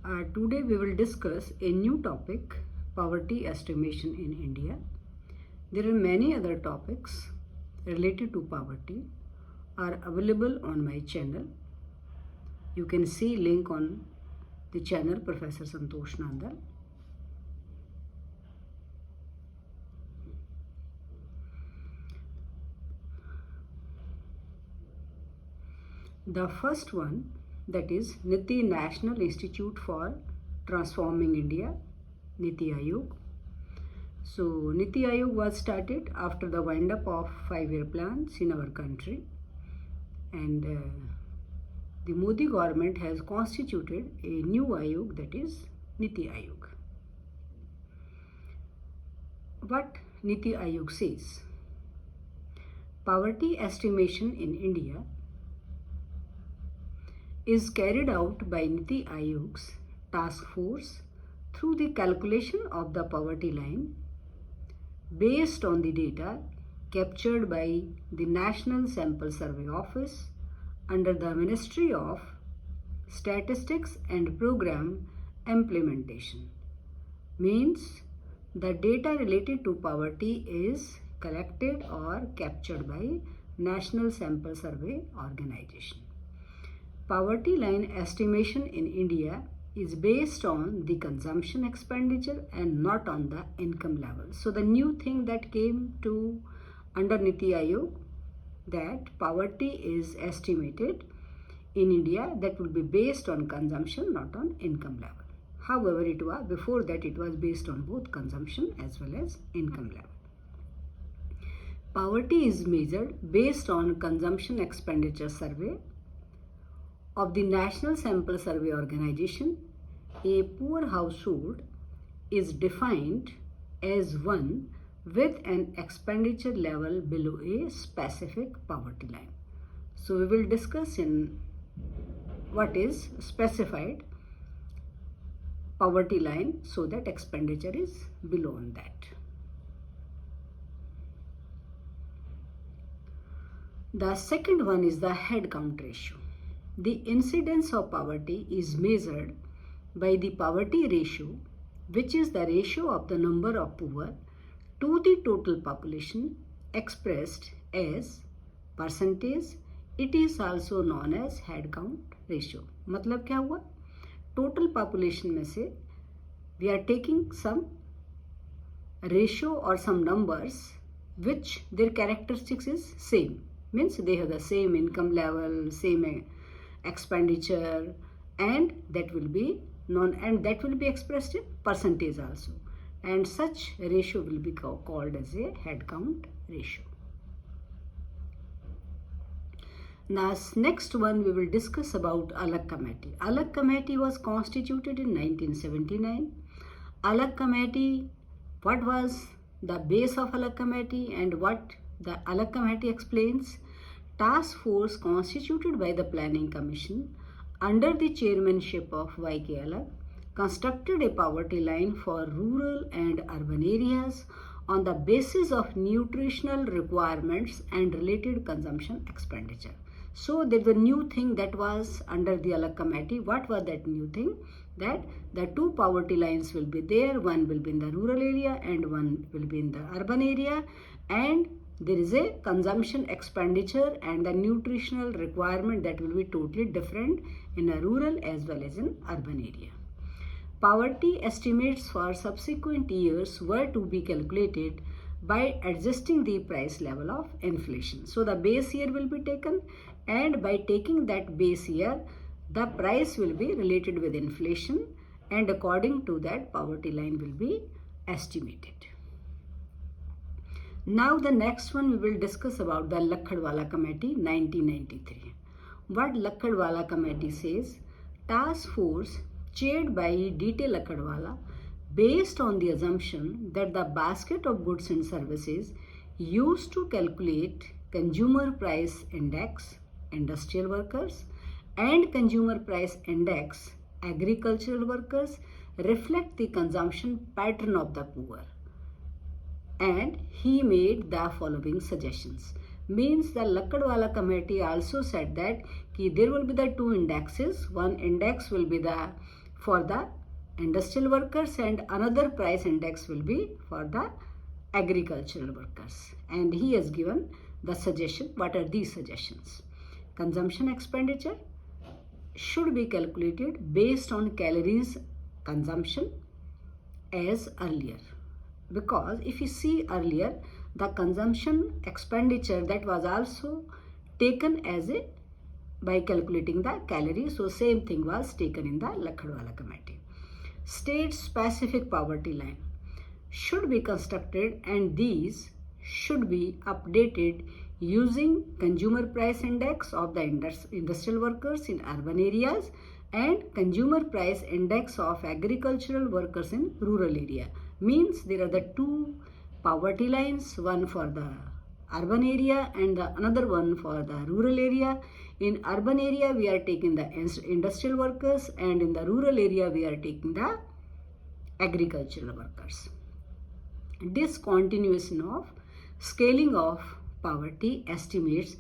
Today we will discuss a new topic, poverty estimation in India. There are many other topics related to poverty are available on my channel. You can see link on the channel Professor Santosh Nandal. The first one, that is NITI National Institute for Transforming India, NITI Ayog. So NITI Ayog was started after the wind up of 5-year plans in our country, and the Modi government has constituted a new Ayog, that is NITI Ayog. What NITI Ayog says: poverty estimation in India is carried out by NITI Ayog's task force through the calculation of the poverty line based on the data captured by the National Sample Survey Office under the Ministry of Statistics and Program Implementation. Means the data related to poverty is collected or captured by National Sample Survey Organization. Poverty line estimation in India is based on the consumption expenditure and not on the income level. So the new thing that came to under NITI Ayog, that poverty is estimated in India that will be based on consumption, not on income level. However, it was before that it was based on both consumption as well as income level. Poverty is measured based on consumption expenditure survey of the National Sample Survey Organization. A poor household is defined as one with an expenditure level below a specific poverty line. So we will discuss in what is specified poverty line, so that expenditure is below on that. The second one is the head count ratio. The incidence of poverty is measured by the poverty ratio, which is the ratio of the number of poor to the total population expressed as percentage. It is also known as head count ratio. मतलब क्या हुआ? Total population में से we are taking some ratio or some numbers which their characteristics is same. Means they have the same income level, same expenditure, and that will be expressed in percentage also, and such ratio will be called as a head count ratio. Now next one we will discuss about Alag Committee. Alag Committee was constituted in 1979. Alag Committee, what was the base of Alag Committee and what the Alag Committee explains? Task force constituted by the Planning Commission under the chairmanship of Y.K. Alag constructed a poverty line for rural and urban areas on the basis of nutritional requirements and related consumption expenditure. So there is a new thing that was under the Alag Committee. What was that new thing? That the two poverty lines will be there. One will be in the rural area and one will be in the urban area, and there is a consumption expenditure and the nutritional requirement that will be totally different in a rural as well as in urban area. Poverty estimates for subsequent years were to be calculated by adjusting the price level of inflation. So the base year will be taken, and by taking that base year, the price will be related with inflation, and according to that poverty line will be estimated. Now the next one we will discuss about the Lakhadwala Committee 1993. What Lakhadwala Committee says: task force chaired by D.T. Lakhadwala based on the assumption that the basket of goods and services used to calculate consumer price index, industrial workers, and consumer price index, agricultural workers, reflect the consumption pattern of the poor. And he made the following suggestions. Means the Lakhadwala Committee also said that there will be the two indexes. One index will be the for the industrial workers and another price index will be for the agricultural workers. And he has given the suggestion. What are these suggestions? Consumption expenditure should be calculated based on calories consumption as earlier, because if you see earlier, the consumption expenditure that was also taken as a by calculating the calories. So same thing was taken in the Lakhdwala committee. State specific poverty line should be constructed and these should be updated using consumer price index of the industrial workers in urban areas and consumer price index of agricultural workers in rural area. Means there are the two poverty lines, one for the urban area and the another one for the rural area. In urban area we are taking the industrial workers and in the rural area we are taking the agricultural workers. Discontinuation of scaling of poverty estimates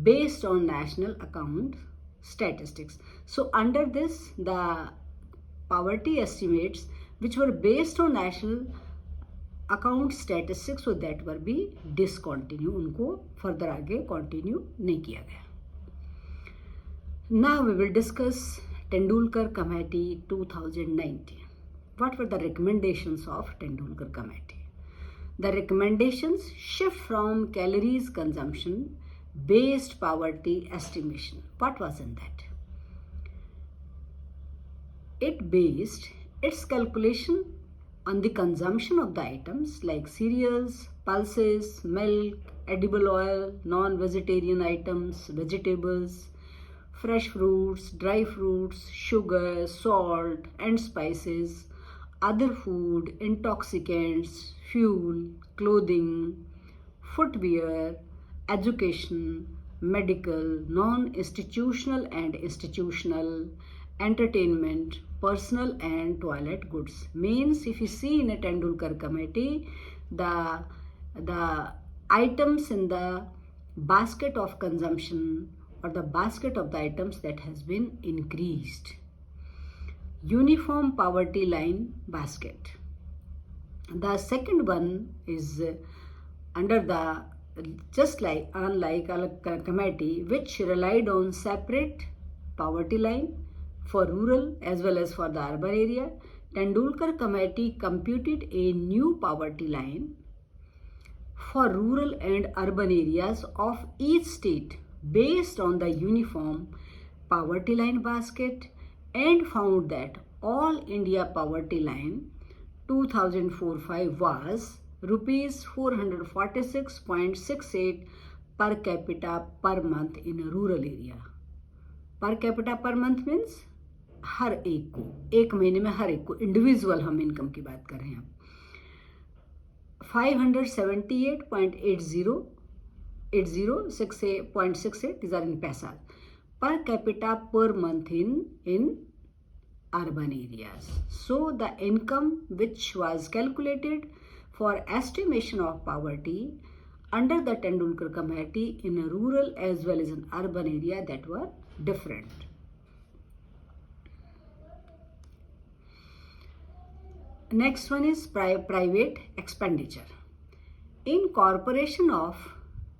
based on national account statistics. So under this, the poverty estimates which were based on national account statistics, so that were be discontinue, उनको further आगे continue नहीं किया गया. Now we will discuss Tendulkar Committee 2019. What were the recommendations of Tendulkar Committee? The recommendations shift from calories consumption based poverty estimation. What was in that? It based its calculation on the consumption of the items like cereals, pulses, milk, edible oil, non-vegetarian items, vegetables, fresh fruits, dry fruits, sugar, salt and spices, other food, intoxicants, fuel, clothing, footwear, education, medical, non-institutional and institutional, entertainment, personal and toilet goods. Means if you see in a Tendulkar committee, the items in the basket of consumption or the basket of the items that has been increased. Uniform poverty line basket. The second one is under the just like unlike a committee which relied on separate poverty line for rural as well as for the urban area. Tendulkar committee computed a new poverty line for rural and urban areas of each state based on the uniform poverty line basket and found that all India poverty line 2004-05 was rupees 446.68 per capita per month in a rural area. Per capita per month means हर एक को एक महीने में हर एक को individual हम income की बात कर रहे हैं. 578.8068 these are in paisa per capita per month in urban areas. So the income which was calculated for estimation of poverty under the Tendulkar committee in a rural as well as an urban area that were different. Next one is private expenditure. Incorporation of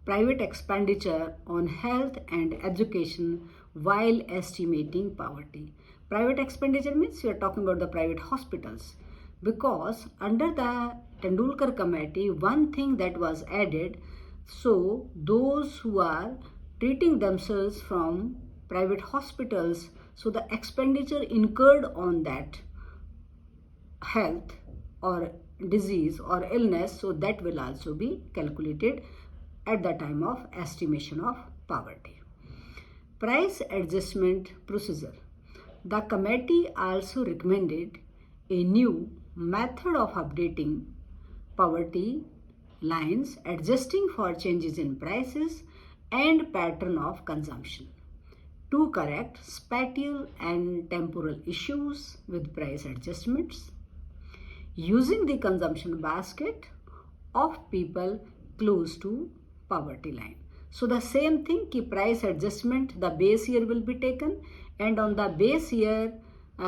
private expenditure on health and education while estimating poverty. Private expenditure means you are talking about the private hospitals, because under the Tendulkar committee one thing that was added, so those who are treating themselves from private hospitals, so the expenditure incurred on that health or disease or illness, so that will also be calculated at the time of estimation of poverty. Price adjustment procedure. The committee also recommended a new method of updating poverty lines, adjusting for changes in prices and pattern of consumption to correct spatial and temporal issues with price adjustments using the consumption basket of people close to poverty line. So the same thing, ki price adjustment, the base year will be taken and on the base year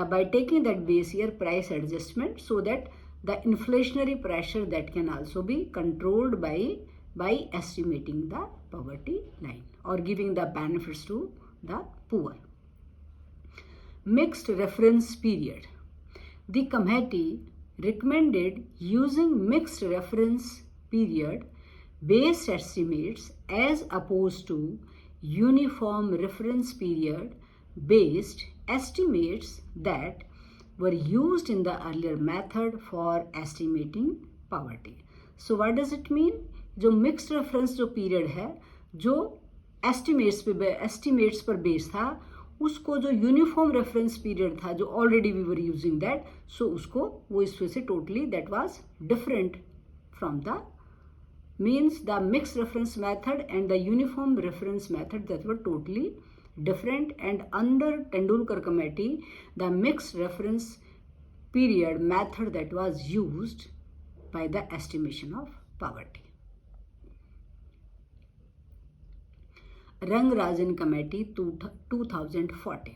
by taking that base year price adjustment, so that the inflationary pressure that can also be controlled by estimating the poverty line or giving the benefits to the poor. Mixed reference period. The committee recommended using mixed reference period based estimates as opposed to uniform reference period based estimates that were used in the earlier method for estimating poverty. So what does it mean? जो mixed reference जो period है, जो estimates पर base था, उसको जो uniform reference period था, जो already we were using that, so उसको वो इस वजह से totally that was different from the means the mixed reference method and the uniform reference method that were totally different. And under Tendulkar committee, the mixed reference period method that was used by the estimation of poverty. Rangarajan committee 2014.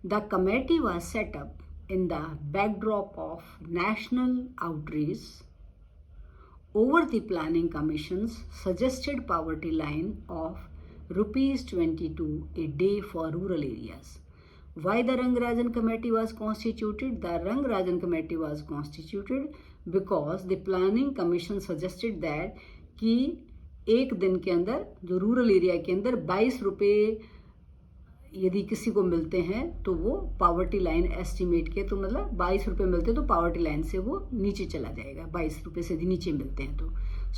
The committee was set up in the backdrop of national outrage over the Planning Commission's suggested poverty line of rupees 22 a day for rural areas. Why the Rangarajan committee was constituted? The Rangarajan committee was constituted because the Planning Commission suggested that कि एक दिन के अंदर जो rural area के अंदर 22 रुपये यदि किसी को मिलते हैं तो वो पावर्टी लाइन एस्टिमेट के, तो मतलब 22 रुपये मिलते हैं तो पावर्टी लाइन से वो नीचे चला जाएगा, 22 रुपये से नीचे मिलते हैं तो.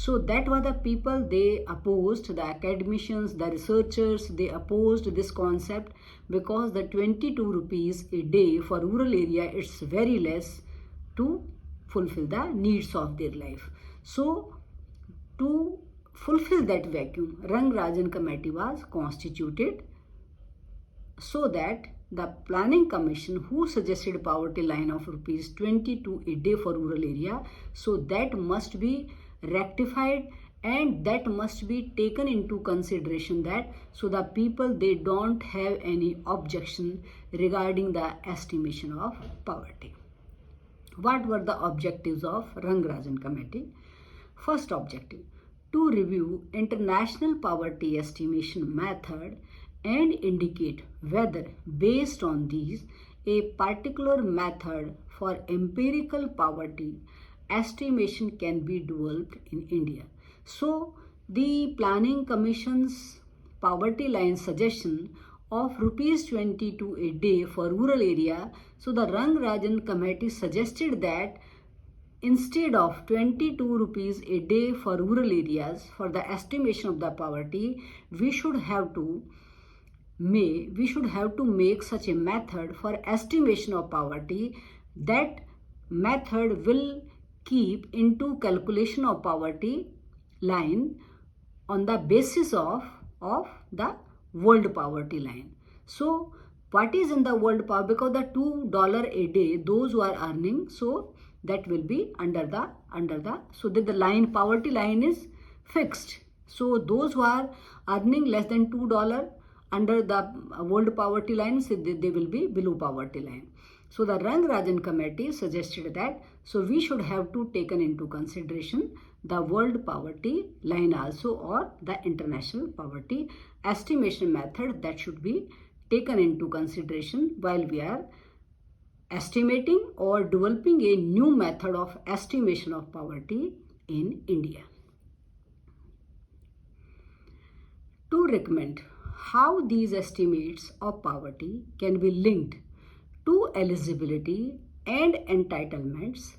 So that were the people, they opposed, the academicians, the researchers, they opposed this concept because the 22 rupees a day for rural area it's very less to fulfill the needs of their life. So to fulfill that vacuum, Rangarajan committee was constituted so that the Planning Commission who suggested poverty line of rupees 22 a day for rural area, so that must be rectified and that must be taken into consideration, that so the people they don't have any objection regarding the estimation of poverty. What were the objectives of Rangarajan committee? First objective, to review international poverty estimation method and indicate whether based on these a particular method for empirical poverty estimation can be developed in India. So the Planning Commission's poverty line suggestion of rupees 22 a day for rural area, so the Rangarajan committee suggested that instead of 22 rupees a day for rural areas for the estimation of the poverty, we should have to make such a method for estimation of poverty. That method will keep into calculation of poverty line on the basis of the world poverty line. So what is in the world poverty? Because the $2 a day, those who are earning, so that will be under the so that the line, poverty line is fixed. So those who are earning less than $2 under the world poverty line, so they will be below poverty line. So the Rangarajan committee suggested that, so we should have to taken into consideration the world poverty line also, or the international poverty estimation method that should be taken into consideration while we are estimating or developing a new method of estimation of poverty in India. To recommend how these estimates of poverty can be linked to eligibility and entitlements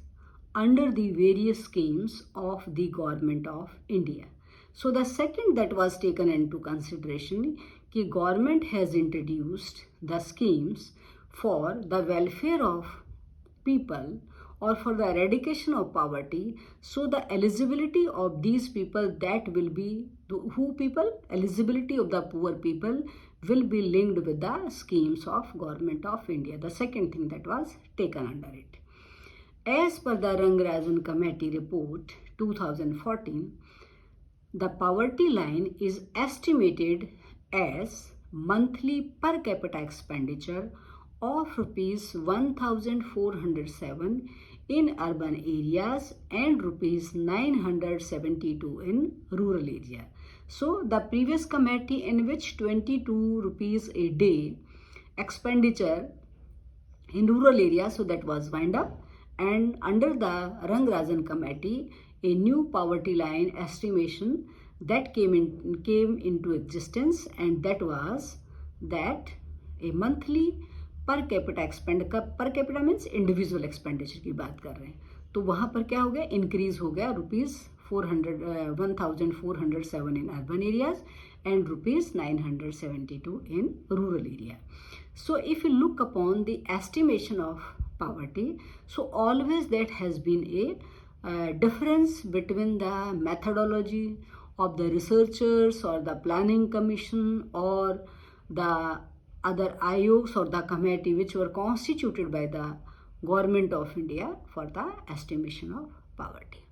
under the various schemes of the Government of India. So the second that was taken into consideration, कि government has introduced the schemes for the welfare of people or for the eradication of poverty. So the eligibility of these people, that will be eligibility of the poor people will be linked with the schemes of Government of India. The second thing that was taken under it. As per the Rangarajan committee report 2014, the poverty line is estimated as monthly per capita expenditure of rupees 1,407 in urban areas and rupees 972 in rural area. So the previous committee, in which 22 rupees a day expenditure in rural areas, so that was wind up, and under the Rangarajan committee a new poverty line estimation that came into existence, and that was that a monthly per capita expand का, per capita means individual expenditure की बात कर रहे हैं, तो वहाँ पर क्या हो गया, इंक्रीज हो गया rupees 1,407 in urban areas and rupees 972 in rural area. So if you look upon the estimation of poverty, so always that has been a difference between the methodology of the researchers or the planning commission or the other ayogs or the committee which were constituted by the government of India for the estimation of poverty.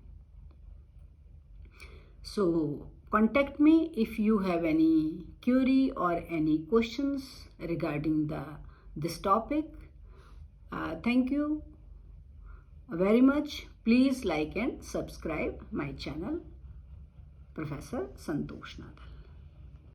So contact me if you have any query or any questions regarding this topic. Thank you very much. Please like and subscribe my channel, Professor Santosh Nadal.